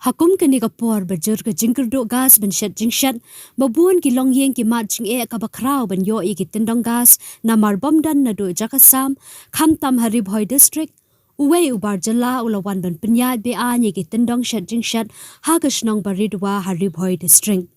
Hakum kani ka por bajur ka jingkerdo gas ban shat jingshat babuan ki longyeng ki mat jing e ka bakrao ban yo ki tyndong gas na marbom dan na do Assam khamtam haribhoi district uwe ubar jylla ulawan ban pynïaid beaiñ ki tyndong shat jingshat ha ka shnong baridwa haribhoi district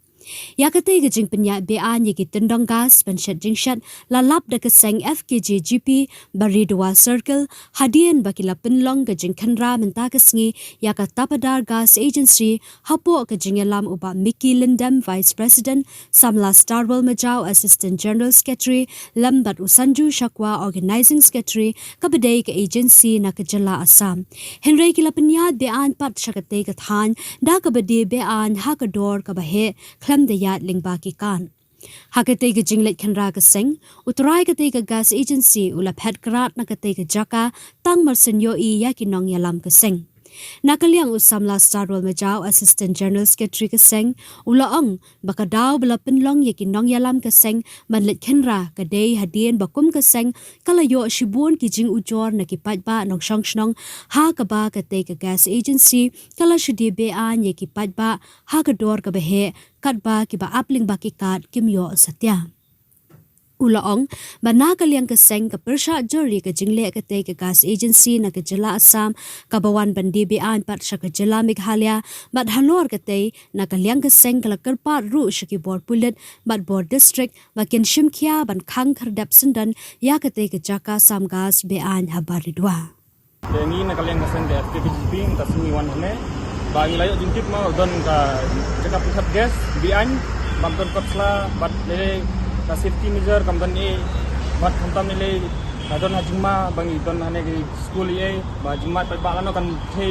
Yakate gajing pynïaid beaiñ ki tyndong gas ban shat jingshat la lap da ka seng FKG GP baridwa circle hadien bakila pinlong gajing khanra menta kasngi yaka tapadar gas agency hapo gajing alam uba Mickey Lindem vice president samla starwell majau assistant general secretary lambat usanju shakwa organizing secretary kabadai ka agency na ka jylla Assam Henry kila pynïaid beaiñ pat shakate ka than da kabadi beaiñ ha ka dor ka bahe khlam de yat lingba ki kan hakate ga jinglet khanra ka seng utrai kate ka gas agency ula phet krat na kate ka jaka tang marsenyo I yakinong yalam ka seng nakaliang usamla starwell majau assistant general secretary ka seng ula ong bakadaw bala pinlong yakinong yalam ka seng manlet khanra ka day hadien bakum ka seng kalayo shibun ki jing ujor na kipat ba nong shongshnong ha ka ba kate ka gas agency kala shudi beaiñ yakipat ba ha ka dor ka bahe kat ba ki ba apling ba ki kat kimyo satya Ulaong bana kaliang ka seng ka persha jury ka jingle ka te ka gas agency na ka jylla Assam ka bawan bandi beaiñ pat sha ka jylla Meghalaya bat halor ka te na kaliang ka seng kala karpat ru shaki bor pulit bat bor district bakin shimkhia ban khang khardap sundan ya ka te ka jaka sam gas beaiñ habaridwa Ni na kaliang ka seng ka FKG ta sini wan hane ba ngilayo jingkit ma don ka jaka pusat gas beaiñ bam don kotla bat le ka safety measure kamdan e bat khamtam nile kadon hajingma bangi don hane ki school e ba jingma pa ba lano kan the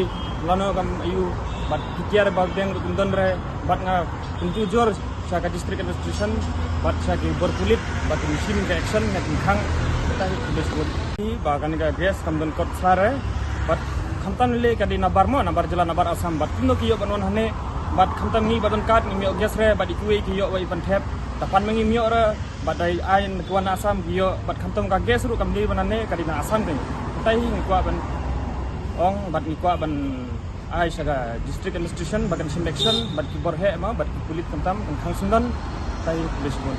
lano kam ayu bat kiar ba beng don re bat nga kunju jor sa ka district administration bat sa ki borpulit bat machine ka action na khang ta disebut ba kan ka gas kamdan kot sare bat khamtam nile ka di nabar mo nabar jylla nabar Assam bat tino ki yo banon hane bat khamtam ni badon kat ni mi gas re bat ikui ki yo wai ban thep tapan mengi mio ra badai ain tuan Assam gio bat khamtom ka ges ru kamli banane kadina Assam ke tai ngkwa ban ong bat ngkwa ban ai saga district administration bagan selection bat ki borhe ma bat ki pulit khamtam khang sundan tai lesbon